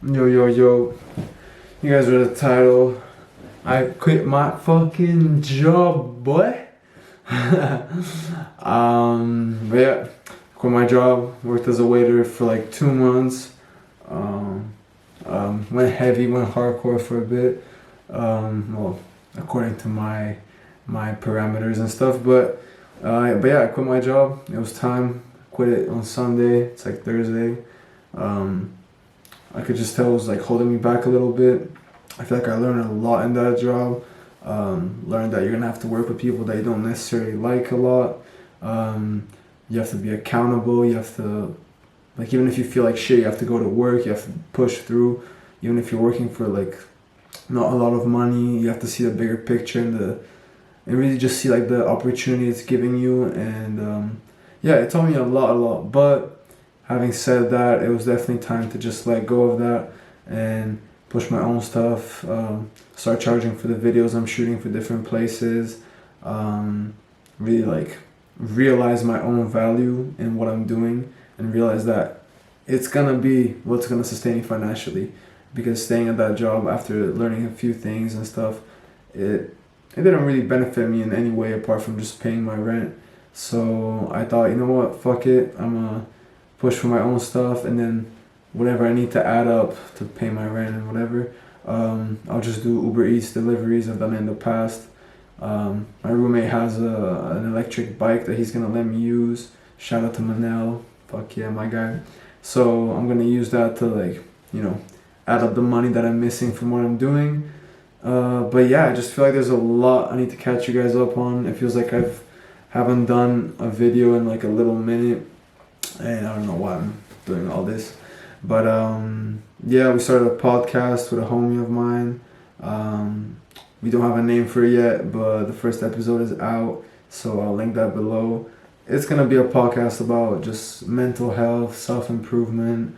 Yo, yo, yo. You guys read the title. I quit my fucking job, boy. But yeah, quit my job. Worked as a waiter for like 2 months. Um, went heavy, went hardcore for a bit. Well, according to my parameters and stuff. But yeah, I quit my job. It was time. Quit it on Sunday. It's like Thursday. Um, I could just tell it was like holding me back a little bit. I feel like I learned a lot in that job. Learned that you're gonna have to work with people that you don't necessarily like a lot. You have to be accountable. You have to, like, even if you feel like shit, you have to go to work. You have to push through. Even if you're working for like not a lot of money, you have to see the bigger picture and really just see like the opportunity it's giving you. And yeah, it taught me a lot. But having said that, it was definitely time to just let go of that and push my own stuff. Start charging for the videos I'm shooting for different places. Really like realize my own value in what I'm doing and realize that it's gonna be what's gonna sustain me financially. Because staying at that job after learning a few things and stuff, it didn't really benefit me in any way apart from just paying my rent. So I thought, you know what, fuck it, I'm gonna push for my own stuff, and then whatever I need to add up to pay my rent and whatever, I'll just do Uber Eats deliveries. I've done it in the past. My roommate has an electric bike that he's gonna let me use. Shout out to Manel, fuck yeah, my guy. So I'm gonna use that to, like, add up the money that I'm missing from what I'm doing. But yeah, I just feel like there's a lot I need to catch you guys up on. It feels like haven't done a video in like a little minute, and I don't know why I'm doing all this. But yeah, we started a podcast with a homie of mine. We don't have a name for it yet, but the first episode is out, so I'll link that below. It's gonna be a podcast about just mental health, self-improvement,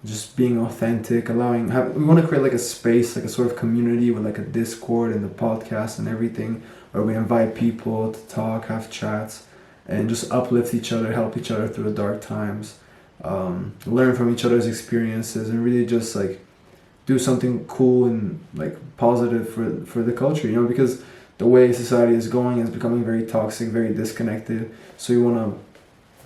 just being authentic, we want to create like a space, like a sort of community with like a Discord and the podcast and everything, where we invite people to talk, have chats, and just uplift each other, help each other through the dark times, learn from each other's experiences, and really just like do something cool and like positive for the culture, because the way society is going is becoming very toxic, very disconnected. So we want to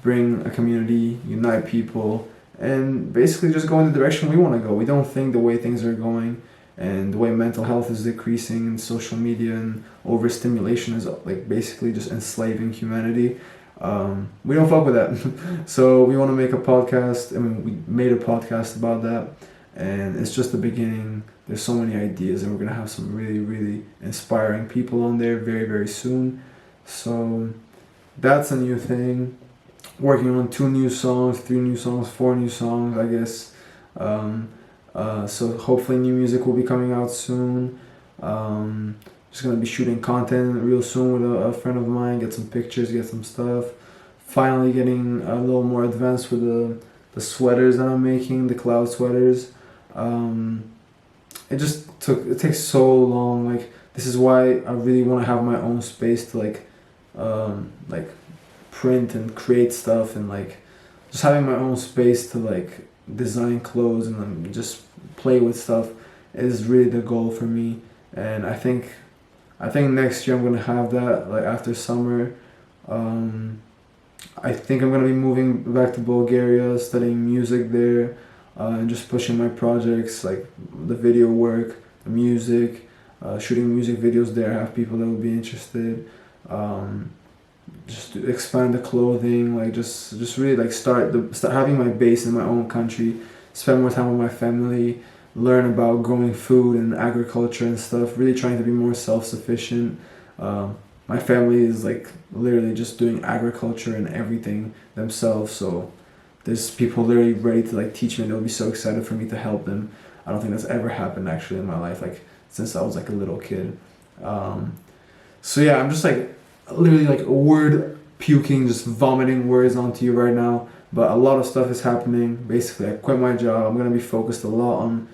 bring a community, unite people, and basically just go in the direction we want to go. We don't think the way things are going and the way mental health is decreasing and social media and overstimulation is like basically just enslaving humanity. We don't fuck with that. So we want to make a podcast. I mean, we made a podcast about that, and it's just the beginning. There's so many ideas, and we're gonna have some really, really inspiring people on there very, very soon. So that's a new thing. Working on 2 new songs, 3 new songs, 4 new songs, I guess. So hopefully new music will be coming out soon. Just gonna be shooting content real soon with a friend of mine, get some pictures, get some stuff. Finally getting a little more advanced with the sweaters that I'm making, the cloud sweaters. It takes so long. Like, this is why I really want to have my own space to like print and create stuff, and like just having my own space to like design clothes and then just play with stuff is really the goal for me. And I think next year I'm gonna have that, like after summer. I think I'm gonna be moving back to Bulgaria, studying music there, and just pushing my projects, like the video work, the music, shooting music videos there, have people that would be interested. Just to expand the clothing, like just really like start having my base in my own country, spend more time with my family, learn about growing food and agriculture and stuff, really trying to be more self-sufficient. My family is like literally just doing agriculture and everything themselves, so there's people literally ready to like teach me, and they'll be so excited for me to help them. I don't think that's ever happened actually in my life, like since I was like a little kid. So yeah, I'm just like literally like word puking, just vomiting words onto you right now, but a lot of stuff is happening. Basically, I quit my job. I'm gonna be focused a lot on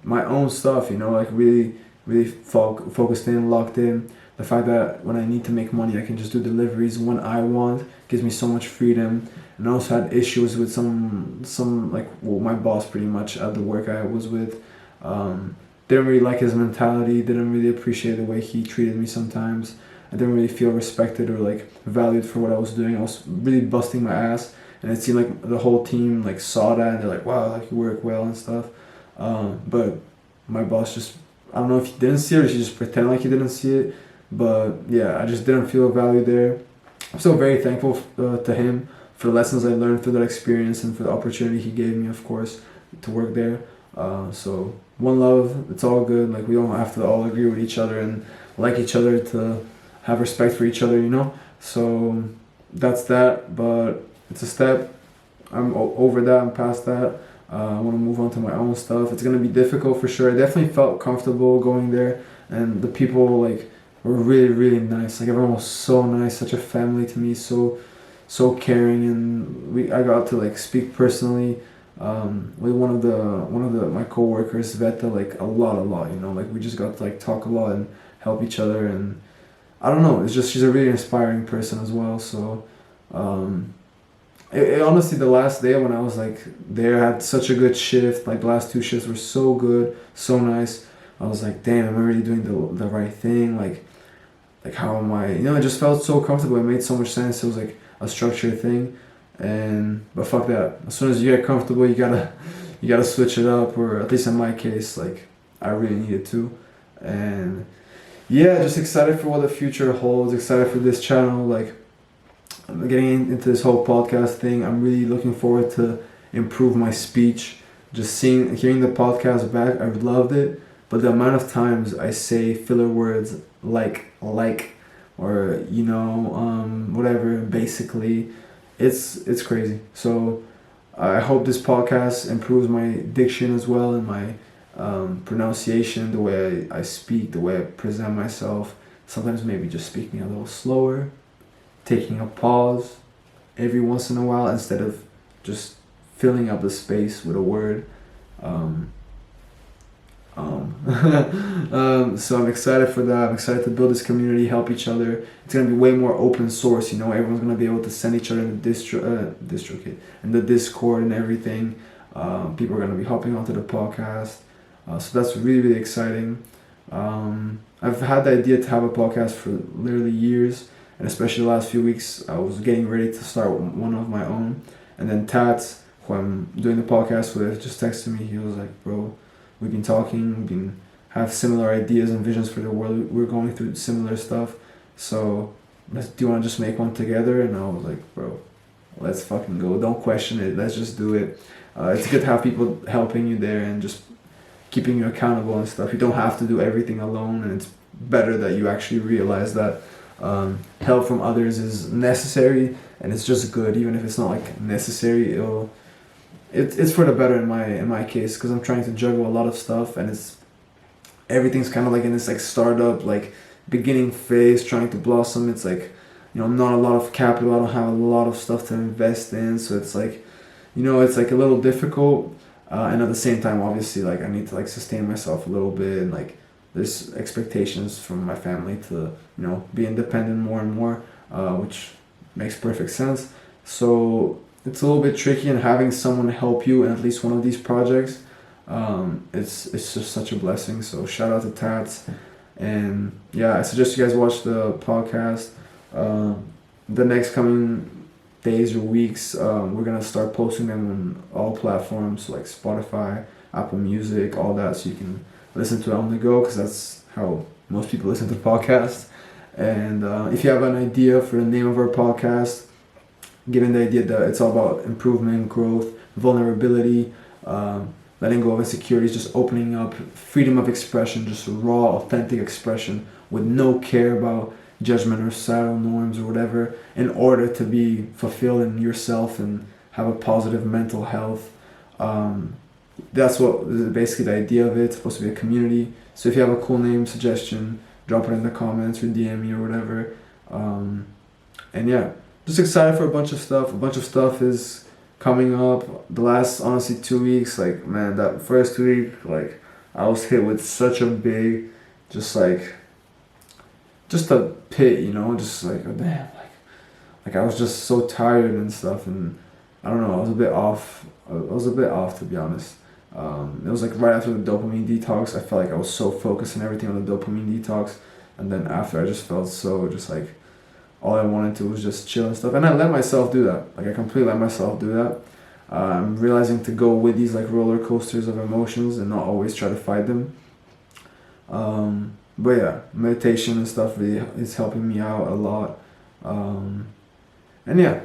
my own stuff, like really focused in, locked in. The fact that when I need to make money, I can just do deliveries when I want gives me so much freedom. and I also had issues with some like, well, my boss pretty much at the work I was with. Didn't really like his mentality, didn't really appreciate the way he treated me sometimes. I didn't really feel respected or like valued for what I was doing. I was really busting my ass, and it seemed like the whole team like saw that and they're like, wow, like you work well and stuff. But my boss just, I don't know if he didn't see it or he just pretended like he didn't see it. But yeah, I just didn't feel value there. I'm still very thankful to him for the lessons I learned through that experience and for the opportunity he gave me, of course, to work there. So one love, it's all good. Like we don't have to all agree with each other and like each other to have respect for each other, you know. So that's that. But it's a step. I'm over that. I'm past that. I want to move on to my own stuff. It's gonna be difficult for sure. I definitely felt comfortable going there, and the people like were really really nice. Like everyone was so nice, such a family to me, so caring, and I got to like speak personally with one of the my coworkers, Veta, like a lot, you know. Like we just got to like talk a lot and help each other, and I don't know. It's just she's a really inspiring person as well. So. It honestly, the last day when I was like there, I had such a good shift. Like the last two shifts were so good, so nice. I was like, damn, am I really doing the right thing? Like how am I? You know, it just felt so comfortable. It made so much sense. It was like a structured thing, but fuck that. As soon as you get comfortable, you gotta switch it up. Or at least in my case, like I really needed to. And yeah, just excited for what the future holds. Excited for this channel. Like. Getting into this whole podcast thing, I'm really looking forward to improve my speech. Just hearing the podcast back, I loved it. But the amount of times I say filler words like, or you know, whatever, basically, it's crazy. So I hope this podcast improves my diction as well and my pronunciation, the way I speak, the way I present myself. Sometimes maybe just speaking a little slower. Taking a pause every once in a while instead of just filling up the space with a word. So I'm excited for that. I'm excited to build this community, help each other. It's gonna be way more open source. You know, everyone's gonna be able to send each other in the Discord and everything. People are gonna be hopping onto the podcast. So that's really really exciting. I've had the idea to have a podcast for literally years. And especially the last few weeks, I was getting ready to start one of my own. And then Tats, who I'm doing the podcast with, just texted me. He was like, bro, we've been talking, have similar ideas and visions for the world. We're going through similar stuff. So do you want to just make one together? And I was like, bro, let's fucking go. Don't question it. Let's just do it. It's good to have people helping you there and just keeping you accountable and stuff. You don't have to do everything alone. And it's better that you actually realize that help from others is necessary, and it's just good. Even if it's not like necessary, it's for the better in my case, because I'm trying to juggle a lot of stuff, and everything's kind of like in this like startup like beginning phase, trying to blossom. It's like, you know, not a lot of capital. I don't have a lot of stuff to invest in, so it's like, you know, it's like a little difficult, and at the same time, obviously, like I need to like sustain myself a little bit, and like there's expectations from my family to, you know, be independent more and more, which makes perfect sense. So it's a little bit tricky, and having someone help you in at least one of these projects, it's just such a blessing. So shout out to Tats, and yeah, I suggest you guys watch the podcast. The next coming days or weeks, we're gonna start posting them on all platforms like Spotify, Apple Music, all that, so you can listen to it on the go, because that's how most people listen to podcasts. And if you have an idea for the name of our podcast, given the idea that it's all about improvement, growth, vulnerability, letting go of insecurities, just opening up, freedom of expression, just raw, authentic expression with no care about judgment or societal norms or whatever, in order to be fulfilled in yourself and have a positive mental health. That's what basically the idea of it. It's supposed to be a community. So if you have a cool name suggestion, drop it in the comments or DM me or whatever. And yeah, just excited for a bunch of stuff. A bunch of stuff is coming up. The last, honestly, 2 weeks, like, man, that first week, like, I was hit with such a big, just a pit, you know, just like, oh, damn, like I was just so tired and stuff, and I don't know, I was a bit off. I was a bit off, to be honest. It was like right after the dopamine detox. I felt like I was so focused on everything on the dopamine detox, and then after I just felt so just like all I wanted to was just chill and stuff. And I let myself do that. Like I completely let myself do that. I'm realizing to go with these like roller coasters of emotions and not always try to fight them. But yeah, meditation and stuff really is helping me out a lot. And yeah,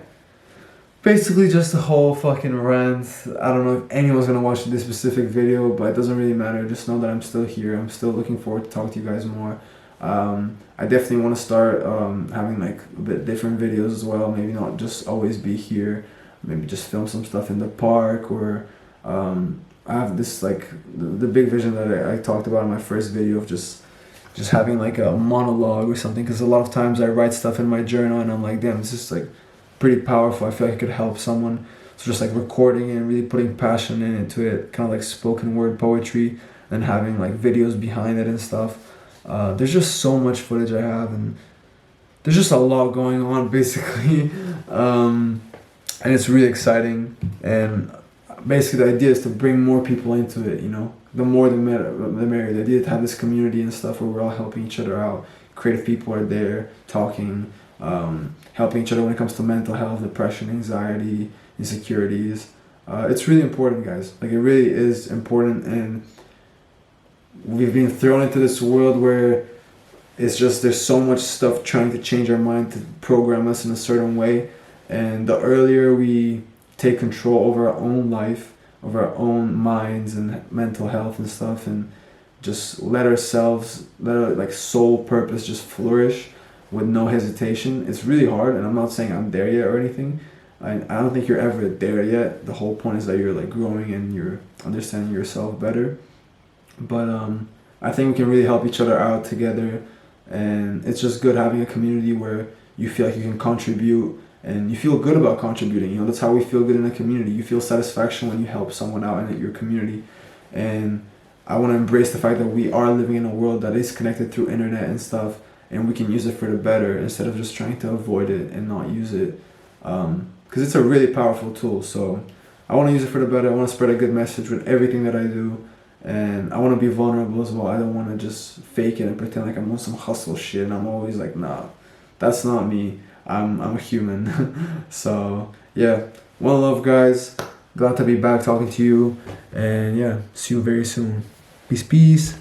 basically just a whole fucking rant. I don't know if anyone's gonna watch this specific video, but it doesn't really matter. Just know that I'm still here. I'm still looking forward to talk to you guys more. I definitely want to start having like a bit different videos as well. Maybe not just always be here. Maybe just film some stuff in the park, or I have this like the big vision that I talked about in my first video of just having like a monologue or something, because a lot of times I write stuff in my journal and I'm like, damn, this is like pretty powerful. I feel like it could help someone. So just like recording it and really putting passion into it, kind of like spoken word poetry, and having like videos behind it and stuff. There's just so much footage I have, and there's just a lot going on basically. And it's really exciting, and basically the idea is to bring more people into it, you know. The more the merrier. The idea to have this community and stuff where we're all helping each other out. Creative people are there talking, helping each other when it comes to mental health, depression, anxiety, insecurities. It's really important, guys. Like, it really is important, and we've been thrown into this world where it's just there's so much stuff trying to change our mind, to program us in a certain way. And the earlier we take control over our own life, of our own minds and mental health and stuff, and just let our like soul purpose just flourish with no hesitation. It's really hard, and I'm not saying I'm there yet or anything. I don't think you're ever there yet. The whole point is that you're like growing and you're understanding yourself better. But I think we can really help each other out together, and it's just good having a community where you feel like you can contribute and you feel good about contributing. You know, that's how we feel good in a community. You feel satisfaction when you help someone out in your community. And I want to embrace the fact that we are living in a world that is connected through internet and stuff, and we can use it for the better instead of just trying to avoid it and not use it, because it's a really powerful tool. So I want to use it for the better. I want to spread a good message with everything that I do, and I want to be vulnerable as well. I don't want to just fake it and pretend like I'm on some hustle shit, and I'm always like, nah, that's not me. I'm a human. So yeah, one love, guys. Glad to be back talking to you, and yeah, see you very soon. Peace.